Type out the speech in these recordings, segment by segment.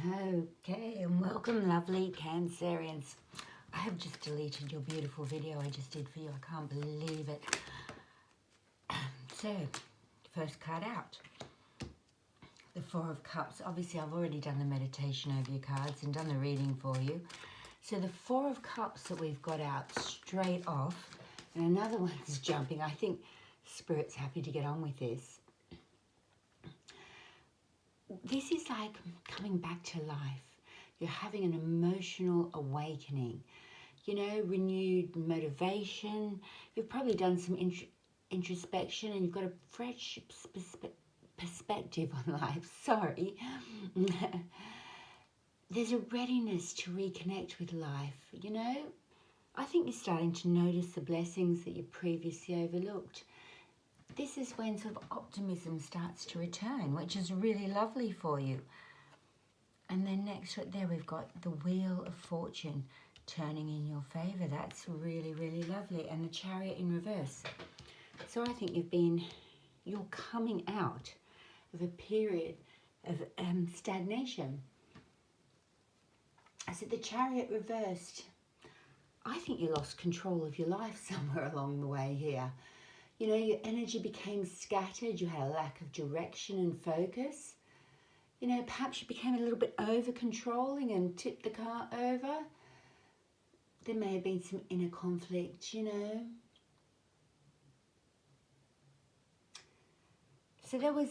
Okay, and welcome, lovely Cancerians. I have just deleted your beautiful video I just did for you. I can't believe it. So, first card out. The Four of Cups. Obviously, I've already done the meditation over your cards and done the reading for you. So the Four of Cups that we've got out straight off, and another one's jumping. I think Spirit's happy to get on with this. This is like coming back to life. You're having an emotional awakening. You know, renewed motivation. You've probably done some introspection and you've got a fresh perspective on life. Sorry. There's a readiness to reconnect with life, you know. I think you're starting to notice the blessings that you previously overlooked. This is when sort of optimism starts to return, which is really lovely for you. And then next right there, we've got the Wheel of Fortune turning in your favour. That's really, really lovely. And the Chariot in reverse. So I think you're coming out of a period of stagnation. I said the Chariot reversed. I think you lost control of your life somewhere along the way here. You know, your energy became scattered. You had a lack of direction and focus. You know, perhaps you became a little bit over-controlling and tipped the car over. There may have been some inner conflict, you know. So there was,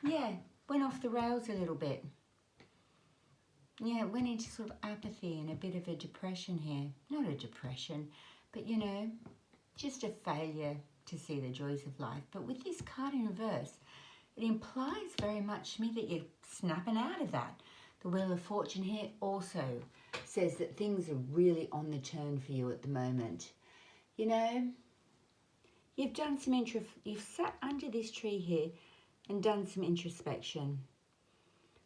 went off the rails a little bit. Yeah, it went into sort of apathy and a bit of a depression here. Not a depression, but, you know, just a failure to see the joys of life. But with this card in reverse, it implies very much to me that you're snapping out of that. The Wheel of Fortune here also says that things are really on the turn for you at the moment. You know, you've done some you've sat under this tree here and done some introspection.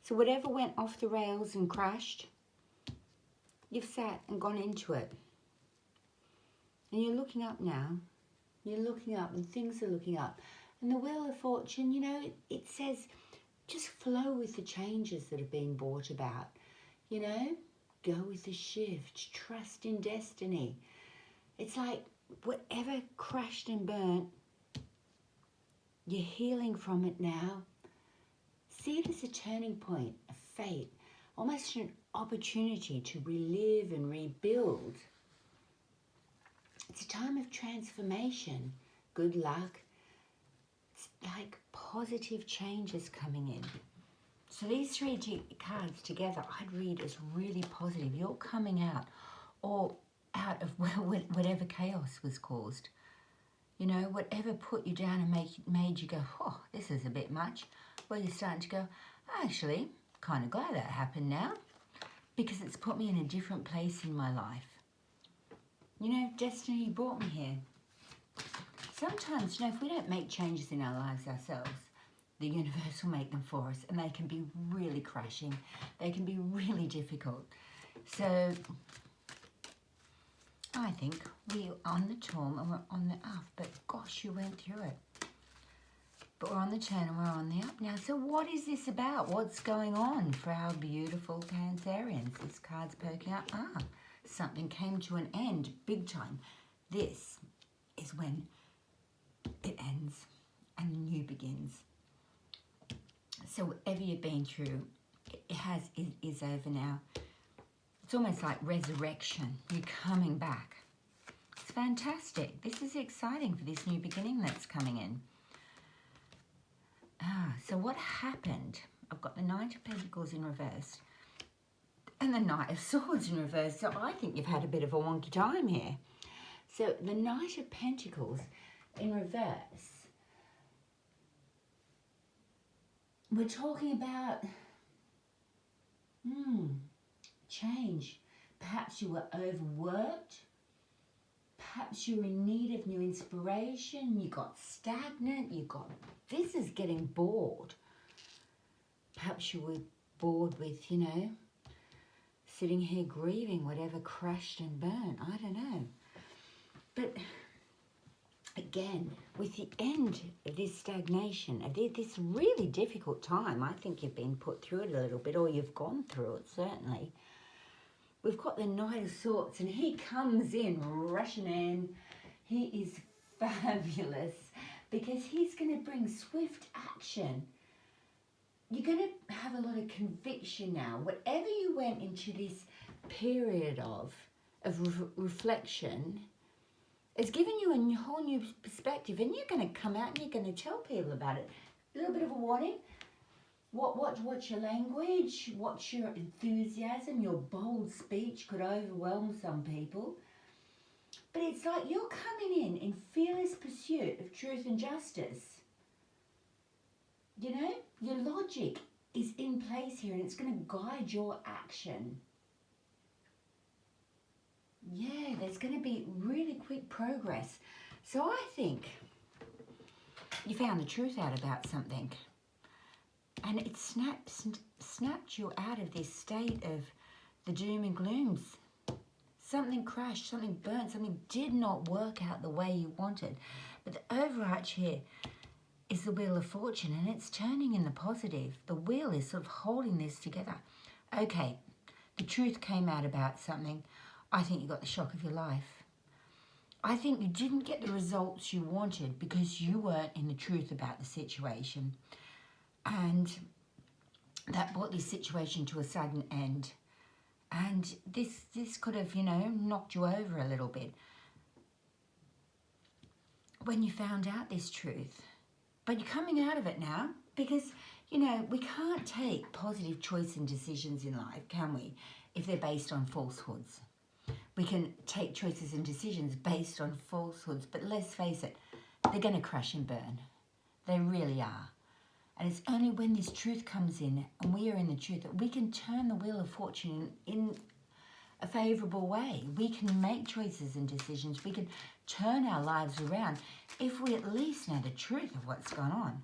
So whatever went off the rails and crashed, you've sat and gone into it. And you're looking up now. You're looking up and things are looking up. And the Wheel of Fortune, you know, it says just flow with the changes that are being brought about. You know, go with the shift, trust in destiny. It's like whatever crashed and burnt, you're healing from it now. See it as a turning point, a fate, almost an opportunity to relive and rebuild. It's a time of transformation, good luck. It's like positive changes coming in. So these three cards together, I'd read as really positive. You're coming out, or out of whatever chaos was caused. You know, whatever put you down and made you go, oh, this is a bit much. Well, you're starting to go, actually, kind of glad that happened now, because it's put me in a different place in my life. You know, destiny brought me here. Sometimes, you know, if we don't make changes in our lives ourselves, the universe will make them for us, and they can be really crashing. They can be really difficult. So I think we're on the turn and we're on the up, but gosh, you went through it. But we're on the turn and we're on the up now. So what is this about? What's going on for our beautiful Cancerians? This card's poking out. Something came to an end big time. This is when it ends and the new begins. So whatever you've been through, it is over now. It's almost like resurrection. You're coming back. It's fantastic. This is exciting for this new beginning that's coming in. So what happened? I've got the Knight of Pentacles in reverse and the Knight of Swords in reverse. So I think you've had a bit of a wonky time here. So the Knight of Pentacles in reverse, we're talking about change. Perhaps you were overworked. Perhaps you were in need of new inspiration. You got stagnant. This is getting bored. Perhaps you were bored with, you know, sitting here grieving whatever crashed and burned. I don't know. But again, with the end of this stagnation, of this really difficult time, I think you've been put through it a little bit, or you've gone through it, certainly. We've got the Knight of Swords, and he comes in, rushing in. He is fabulous, because he's going to bring swift action. You're going to have a lot of conviction now. Whatever you went into this period of reflection, it's given you a whole new perspective, and you're going to come out and you're going to tell people about it. A little bit of a warning. What's your language? What's your enthusiasm? Your bold speech could overwhelm some people. But it's like you're coming in fearless pursuit of truth and justice. You know, your logic is in place here, and it's going to guide your action. Yeah, there's going to be really quick progress. So I think you found the truth out about something, and it snapped you out of this state of the doom and glooms. Something crashed, something burnt, something did not work out the way you wanted. But the overarch here is the Wheel of Fortune, and it's turning in the positive. The wheel is sort of holding this together. Okay, the truth came out about something. I think you got the shock of your life. I think you didn't get the results you wanted because you weren't in the truth about the situation. And that brought this situation to a sudden end. And this could have, you know, knocked you over a little bit when you found out this truth. But you're coming out of it now because, you know, we can't take positive choice and decisions in life, can we, if they're based on falsehoods. We can take choices and decisions based on falsehoods, but let's face it, they're going to crash and burn. They really are. And it's only when this truth comes in and we are in the truth that we can turn the Wheel of Fortune in a favourable way. We can make choices and decisions. We can turn our lives around if we at least know the truth of what's gone on.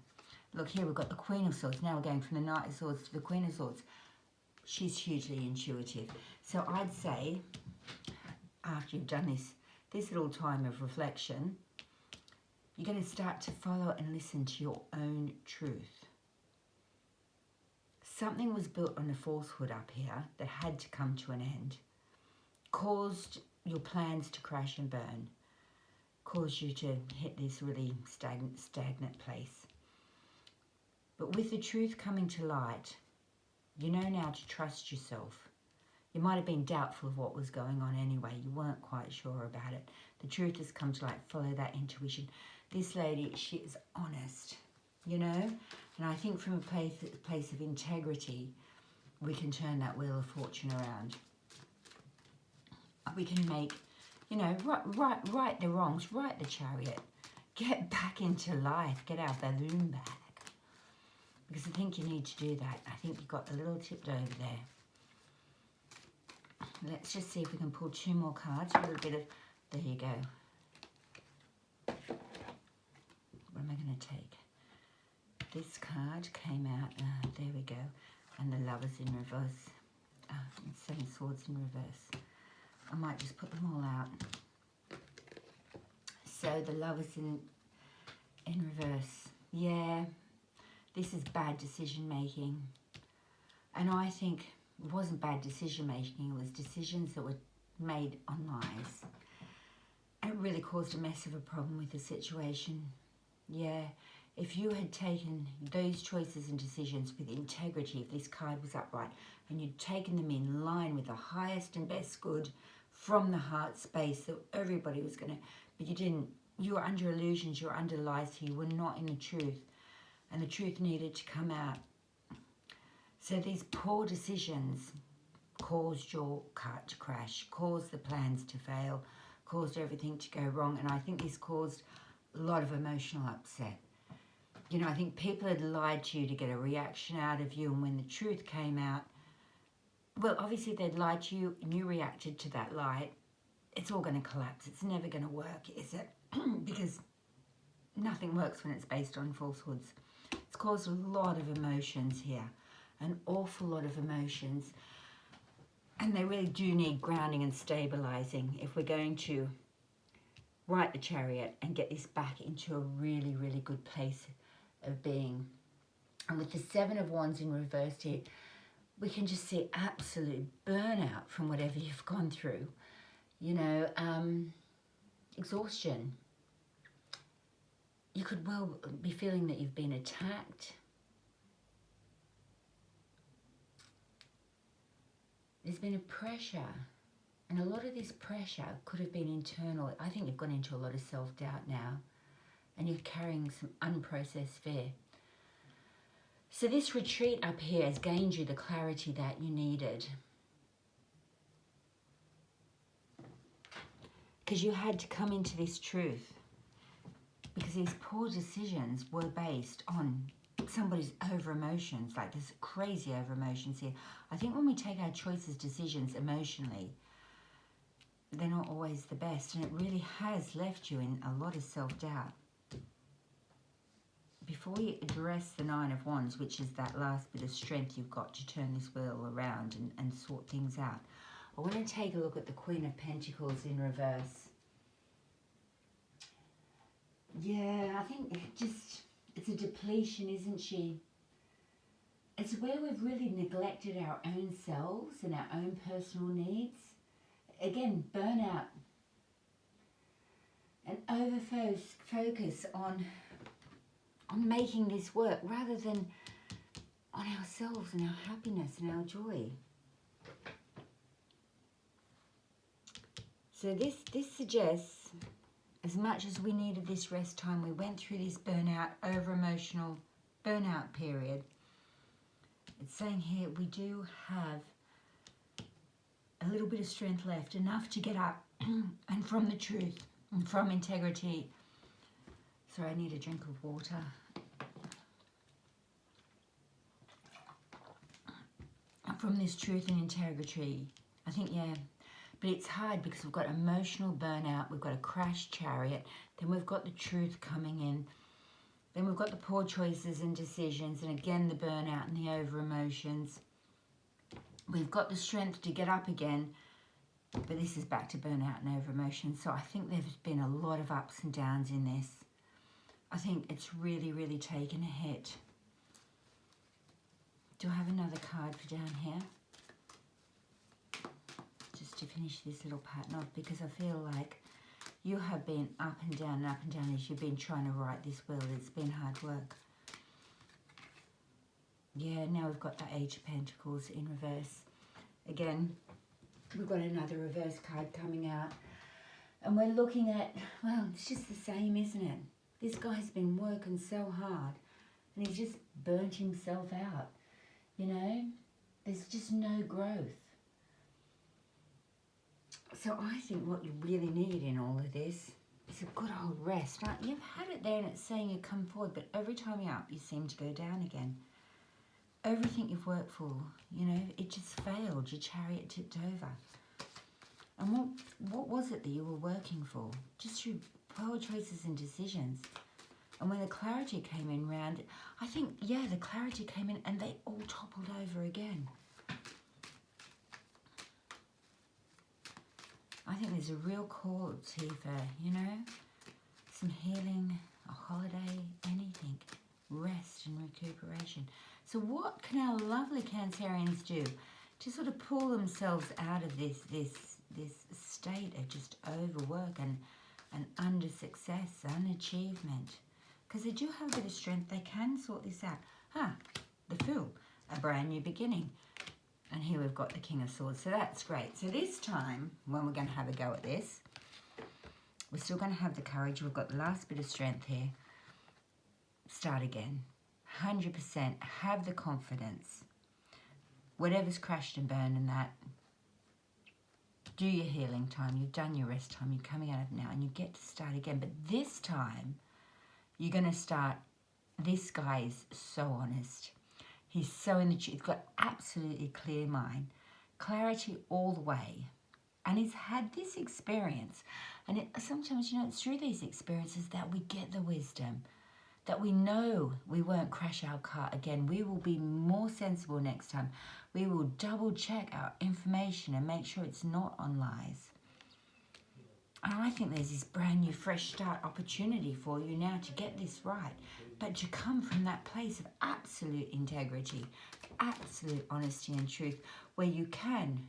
Look, here we've got the Queen of Swords. Now we're going from the Knight of Swords to the Queen of Swords. She's hugely intuitive. So I'd say, after you've done this little time of reflection, you're going to start to follow and listen to your own truth. Something was built on a falsehood up here that had to come to an end. Caused your plans to crash and burn. Caused you to hit this really stagnant place. But with the truth coming to light, you know now to trust yourself. You might have been doubtful of what was going on anyway. You weren't quite sure about it. The truth has come to light. Follow that intuition. This lady, she is honest, you know? And I think from a place of integrity, we can turn that Wheel of Fortune around. We can make, you know, right the wrongs, right the Chariot. Get back into life. Get our balloon back. Because I think you need to do that. I think you got a little tipped over there. Let's just see if we can pull two more cards. A little bit of, there you go. What am I going to take? This card came out, there we go. And the Lovers in reverse. And Seven Swords in reverse. I might just put them all out. So the Lovers in reverse. Yeah, this is bad decision making. And I think it wasn't bad decision making, it was decisions that were made on lies. It really caused a mess of a problem with the situation. Yeah, if you had taken those choices and decisions with integrity, if this card was upright, and you'd taken them in line with the highest and best good from the heart space that everybody was going to, but you didn't. You were under illusions, you were under lies, so you were not in the truth. And the truth needed to come out. So these poor decisions caused your cart to crash, caused the plans to fail, caused everything to go wrong. And I think this caused a lot of emotional upset. You know, I think people had lied to you to get a reaction out of you. And when the truth came out, well, obviously they'd lied to you and you reacted to that lie. It's all going to collapse. It's never going to work, is it? Because nothing works when it's based on falsehoods. It's caused a lot of emotions here. An awful lot of emotions. And they really do need grounding and stabilizing if we're going to right the Chariot and get this back into a really, really good place of being. And with the Seven of Wands in reverse here, we can just see absolute burnout from whatever you've gone through. You know, exhaustion. You could well be feeling that you've been attacked. There's been a pressure, and a lot of this pressure could have been internal. I think you've gone into a lot of self-doubt now, and you're carrying some unprocessed fear. So this retreat up here has gained you the clarity that you needed. Because you had to come into this truth. Because these poor decisions were based on somebody's over emotions. Like there's crazy over emotions here. I think when we take our choices, decisions emotionally, they're not always the best. And it really has left you in a lot of self-doubt. Before we address the Nine of Wands, which is that last bit of strength you've got to turn this wheel around and sort things out, I want to take a look at the Queen of Pentacles in reverse. Yeah, I think it's a depletion, isn't she? It's where we've really neglected our own selves and our own personal needs. Again, burnout. And over-focus on making this work rather than on ourselves and our happiness and our joy. So this suggests, as much as we needed this rest time, we went through this burnout, over-emotional burnout period. It's saying here we do have a little bit of strength left, enough to get up and from the truth and from integrity. Sorry, I need a drink of water. From this truth and integrity, I think, yeah. But it's hard because we've got emotional burnout, we've got a crashed Chariot, then we've got the truth coming in, then we've got the poor choices and decisions, and again the burnout and the over emotions. We've got the strength to get up again, but this is back to burnout and over emotions. So I think there's been a lot of ups and downs in this. I think it's really, really taken a hit. Do I have another card for down here? Just to finish this little pattern off, because I feel like you have been up and down as you've been trying to write this wheel. It's been hard work. Yeah, now we've got the Age of Pentacles in reverse. Again, we've got another reverse card coming out. And we're looking at, well, it's just the same, isn't it? This guy's been working so hard and he's just burnt himself out. You know, there's just no growth. So I think what you really need in all of this is a good old rest. Now, you've had it there and it's saying you come forward, but every time you're up, you seem to go down again. Everything you've worked for, you know, it just failed. Your Chariot tipped over. And what was it that you were working for? Just through poor choices and decisions. And when the clarity came in round, I think, yeah, the clarity came in and they all toppled over again. I think there's a real cause here for, you know, some healing, a holiday, anything. Rest and recuperation. So what can our lovely Cancerians do to sort of pull themselves out of this state of just overwork and under success, unachievement? Because they do have a bit of strength. They can sort this out. The Fool, a brand new beginning. And here we've got the King of Swords. So that's great. So this time, when we're going to have a go at this, we're still going to have the courage. We've got the last bit of strength here. Start again. 100%. Have the confidence. Whatever's crashed and burned and that, do your healing time. You've done your rest time. You're coming out of it now and you get to start again. But this time, you're going to start. This guy is so honest. He's so in the truth. He's got absolutely clear mind. Clarity all the way. And he's had this experience. And sometimes, you know, it's through these experiences that we get the wisdom. That we know we won't crash our car again. We will be more sensible next time. We will double check our information and make sure it's not on lies. And I think there's this brand new fresh start opportunity for you now to get this right, but to come from that place of absolute integrity, absolute honesty and truth, where you can,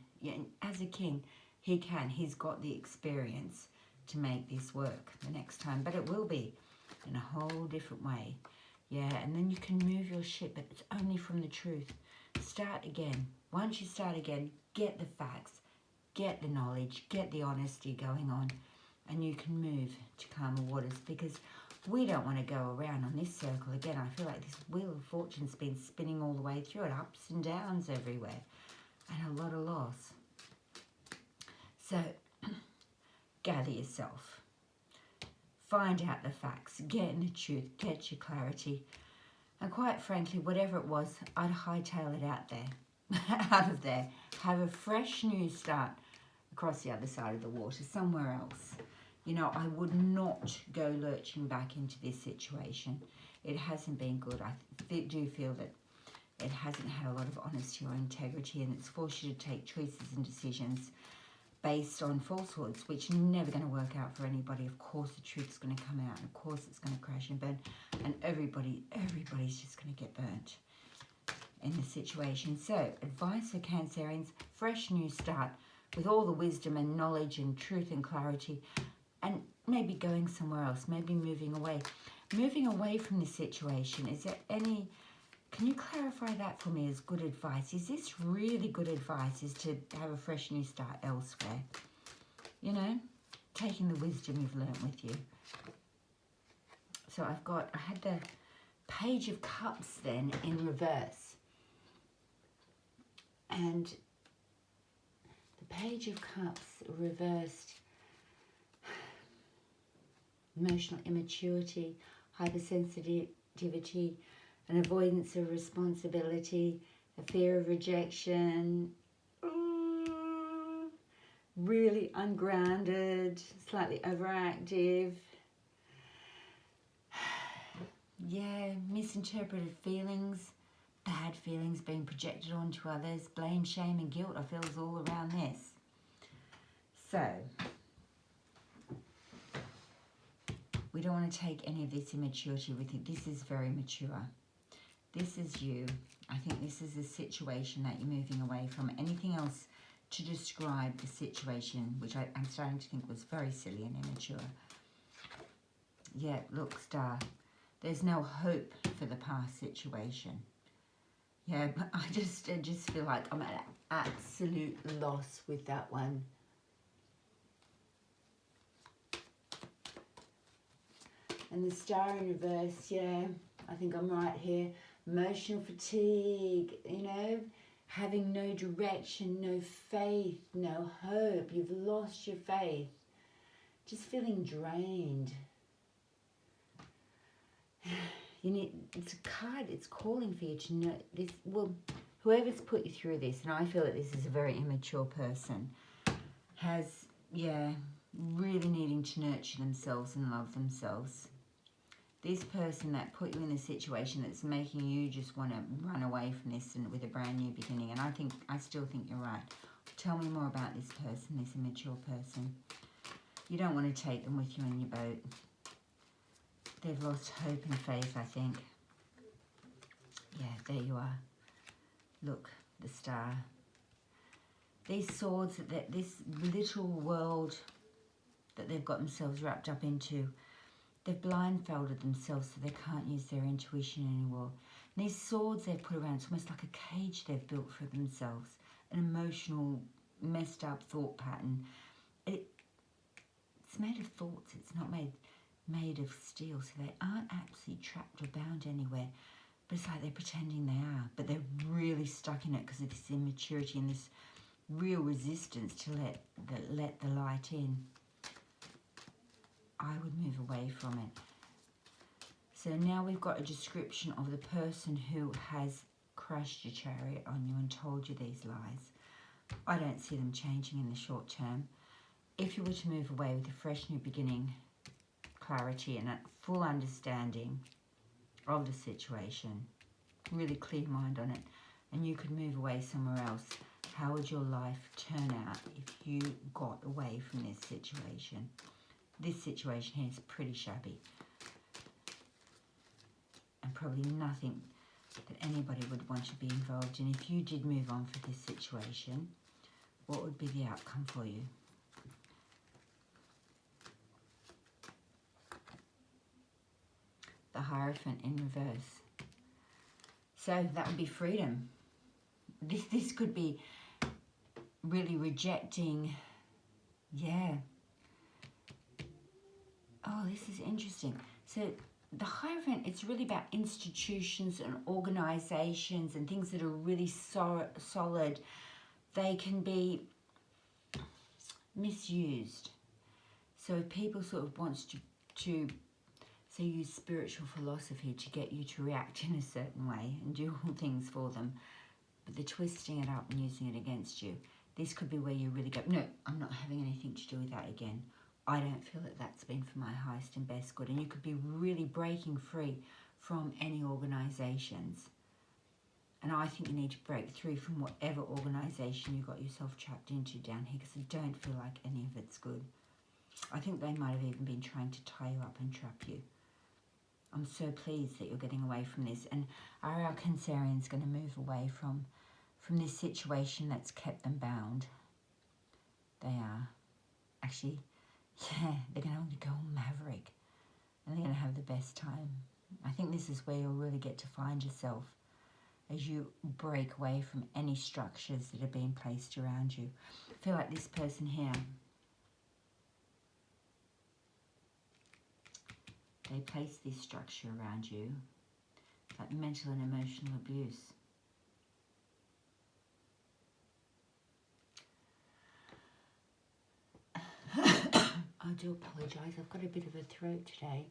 as a king, he's got the experience to make this work the next time, but it will be in a whole different way. Yeah, and then you can move your ship, but it's only from the truth. Start again. Once you start again, get the facts, get the knowledge, get the honesty going on, and you can move to calmer waters, because we don't want to go around on this circle again. I feel like this wheel of fortune's been spinning all the way through it, ups and downs everywhere, and a lot of loss. So, gather yourself. Find out the facts, get in the truth, get your clarity. And quite frankly, whatever it was, I'd hightail it out there, out of there. Have a fresh new start across the other side of the water, somewhere else. You know, I would not go lurching back into this situation. It hasn't been good. I do feel that it hasn't had a lot of honesty or integrity, and it's forced you to take choices and decisions based on falsehoods, which are never going to work out for anybody. Of course the truth's going to come out, and of course it's going to crash and burn, and everybody's just going to get burnt in the situation. So, advice for Cancerians, fresh new start with all the wisdom and knowledge and truth and clarity, and maybe going somewhere else, maybe moving away. Moving away from this situation, is there any... Can you clarify that for me as good advice? Is this really good advice, is to have a fresh new start elsewhere? You know, taking the wisdom you've learnt with you. So I had the Page of Cups then in reverse. And the Page of Cups reversed, emotional immaturity, hypersensitivity, an avoidance of responsibility, a fear of rejection, really ungrounded, slightly overactive. Yeah, misinterpreted feelings, bad feelings being projected onto others, blame, shame and guilt, I feel is all around this. So, we don't want to take any of this immaturity with you. This is very mature. This is you. I think this is a situation that you're moving away from. Anything else to describe the situation, which I'm starting to think was very silly and immature. Yeah, look, Star. There's no hope for the past situation. Yeah, but I just feel like I'm at absolute loss with that one. And the Star in reverse, yeah, I think I'm right here. Emotional fatigue, you know, having no direction, no faith, no hope. You've lost your faith. Just feeling drained. You need, it's a card, it's calling for you to know this. Well, whoever's put you through this, and I feel that this is a very immature person, has, yeah, really needing to nurture themselves and love themselves. This person that put you in a situation that's making you just want to run away from this and with a brand new beginning. And I still think you're right. Tell me more about this person, this immature person. You don't want to take them with you in your boat. They've lost hope and faith, I think. Yeah, there you are. Look, the Star. These swords, this little world that they've got themselves wrapped up into, they've blindfolded themselves so they can't use their intuition anymore. And these swords they've put around, it's almost like a cage they've built for themselves. An emotional, messed up thought pattern. It's made of thoughts, it's not made of steel, so they aren't actually trapped or bound anywhere. But it's like they're pretending they are, but they're really stuck in it because of this immaturity and this real resistance to let the light in. I would move away from it. So now we've got a description of the person who has crashed your chariot on you and told you these lies. I don't see them changing in the short term. If you were to move away with a fresh new beginning, clarity and a full understanding of the situation, really clear mind on it, and you could move away somewhere else, How would your life turn out if you got away from this situation? This situation here is pretty shabby. And probably nothing that anybody would want to be involved in. If you did move on for this situation, what would be the outcome for you? The Hierophant in reverse. So that would be freedom. This could be really rejecting, yeah. Oh, this is interesting. So the Hierophant, it's really about institutions and organizations and things that are really solid. They can be misused. So if people sort of wants to say use spiritual philosophy to get you to react in a certain way and do all things for them, but they're twisting it up and using it against you. This could be where you really go, no, I'm not having anything to do with that again. I don't feel that that's been for my highest and best good. And you could be really breaking free from any organisations. And I think you need to break through from whatever organisation you got yourself trapped into down here, because I don't feel like any of it's good. I think they might have even been trying to tie you up and trap you. I'm so pleased that you're getting away from this. And our Cancerian's going to move away from this situation that's kept them bound. They are. Actually, yeah, they're going to go maverick. And they're going to have the best time. I think this is where you'll really get to find yourself as you break away from any structures that are being placed around you. I feel like this person here, they place this structure around you, like mental and emotional abuse. I do apologise, I've got a bit of a throat today.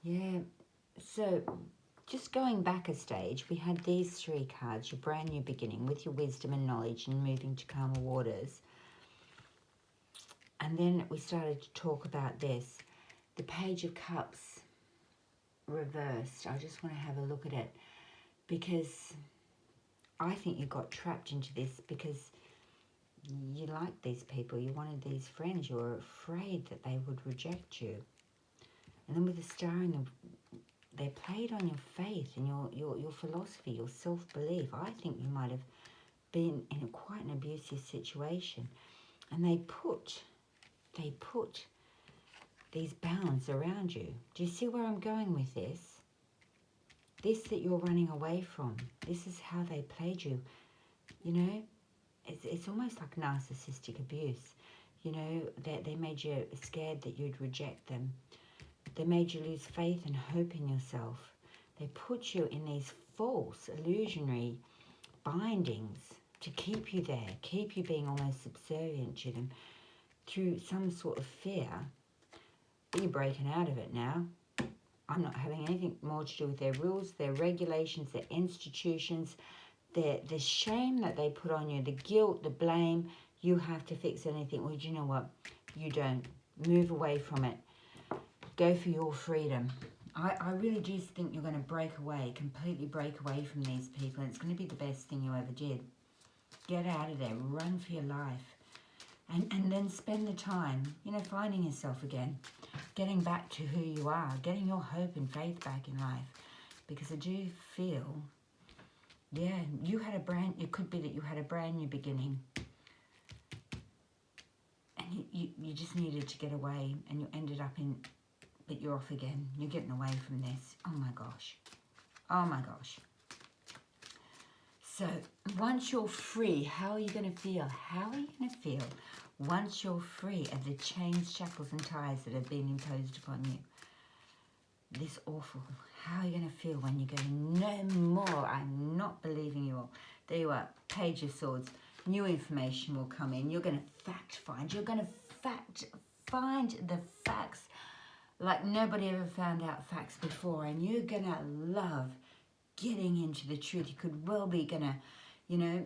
Yeah, so just going back a stage, we had these three cards, your brand new beginning with your wisdom and knowledge and moving to calmer waters. And then we started to talk about this, the Page of Cups reversed. I just want to have a look at it because I think you got trapped into this because you liked these people, you wanted these friends, you were afraid that they would reject you. And then with the star in the, they played on your faith and your philosophy, your self-belief. I think you might have been in quite an abusive situation. And they put these bounds around you. Do you see where I'm going with this? This that you're running away from, this is how they played you. You know, it's almost like narcissistic abuse. You know, they made you scared that you'd reject them. They made you lose faith and hope in yourself. They put you in these false, illusionary bindings to keep you there, keep you being almost subservient to them through some sort of fear. But you're breaking out of it now. I'm not having anything more to do with their rules, their regulations, their institutions, the shame that they put on you, the guilt, the blame. You have to fix anything. Well, do you know what? You don't. Move away from it. Go for your freedom. I really do think you're going to break away, completely break away from these people. And it's going to be the best thing you ever did. Get out of there. Run for your life. And then spend the time, you know, finding yourself again. Getting back to who you are. Getting your hope and faith back in life. Because I do feel, yeah, it could be that you had a brand new beginning. And you just needed to get away. And you ended up in, but you're off again. You're getting away from this. Oh my gosh. Oh my gosh. So, once you're free, how are you going to feel? How are you going to feel once you're free of the chains, shackles and ties that have been imposed upon you? This awful. How are you going to feel when you go, no more, I'm not believing you all. There you are, Page of Swords. New information will come in. You're going to fact find. You're going to find the facts like nobody ever found out facts before. And you're going to love getting into the truth. You could well be gonna, you know,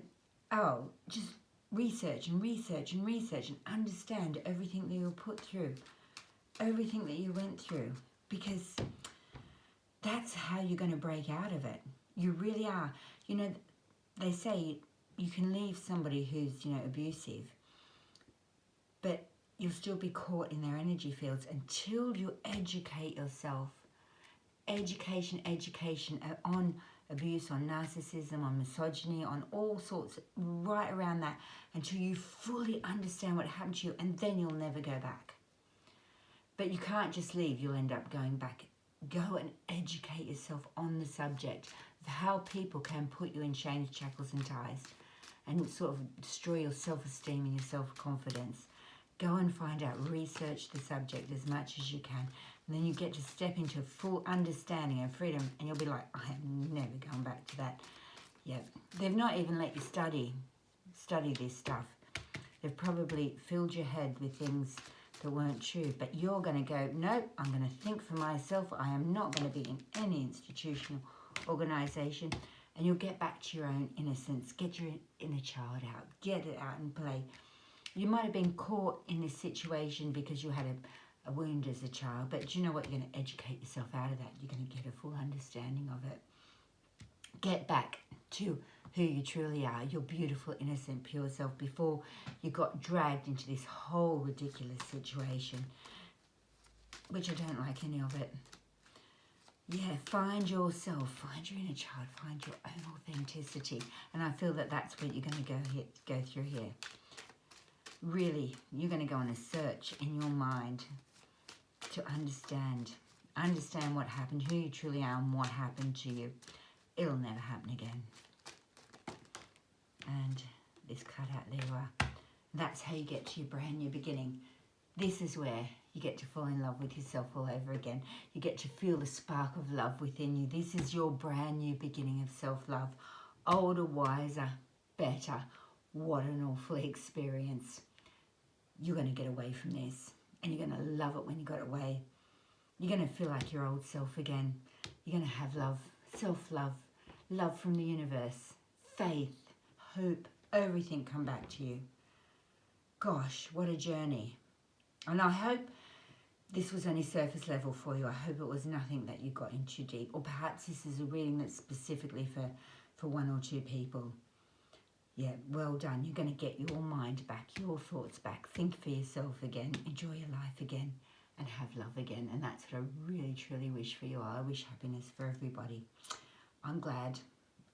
just research and research and research and understand everything that you were put through, everything that you went through, because that's how you're going to break out of it. You really are. You know, they say you can leave somebody who's, you know, abusive, but you'll still be caught in their energy fields until you educate yourself. Education on abuse, on narcissism, on misogyny, on all sorts, right around that, until you fully understand what happened to you, and then you'll never go back. But you can't just leave, you'll end up going back. Go and educate yourself on the subject of how people can put you in chains, shackles and ties and sort of destroy your self-esteem and your self-confidence. Go and find out, research the subject as much as you can, and then you get to step into full understanding and freedom, and you'll be like, I am never going back to that. Yeah, they've not even let you study this stuff. They've probably filled your head with things that weren't true, but you're going to go, nope, I'm going to think for myself. I am not going to be in any institutional organisation, and you'll get back to your own innocence. Get your inner child out. Get it out and play. You might have been caught in this situation because you had a wound as a child, but do you know what? You're going to educate yourself out of that. You're going to get a full understanding of it. Get back to who you truly are, your beautiful, innocent, pure self, before you got dragged into this whole ridiculous situation, which I don't like any of it. Yeah, find yourself, find your inner child, find your own authenticity, and I feel that that's what you're going to go through here. Really, you're going to go on a search in your mind to understand what happened, who you truly are, and what happened to you. It'll never happen again. And this cutout, there you are. That's how you get to your brand new beginning. This is where you get to fall in love with yourself all over again. You get to feel the spark of love within you. This is your brand new beginning of self-love. Older, wiser, better. What an awful experience. You're going to get away from this, and you're going to love it when you got away. You're going to feel like your old self again. You're going to have love, self-love, love from the universe, faith, hope, everything come back to you. Gosh, what a journey. And I hope this was only surface level for you. I hope it was nothing that you got in too deep. Or perhaps this is a reading that's specifically for one or two people. Yeah, well done. You're going to get your mind back, your thoughts back. Think for yourself again. Enjoy your life again. And have love again. And that's what I really, truly wish for you all. I wish happiness for everybody. I'm glad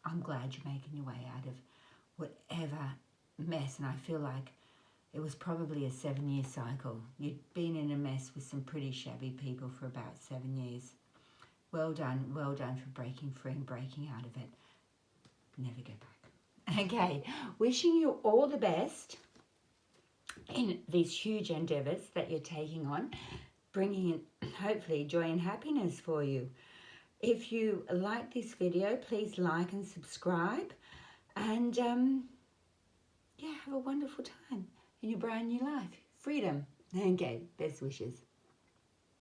you're making your way out of whatever mess. And I feel like it was probably a 7-year cycle. You'd been in a mess with some pretty shabby people for about 7 years. Well done for breaking free and breaking out of it. Never go back. Okay, wishing you all the best in these huge endeavours that you're taking on, bringing in hopefully joy and happiness for you. If you like this video, please like and subscribe, and yeah, have a wonderful time in your brand new life. Freedom. Okay, best wishes.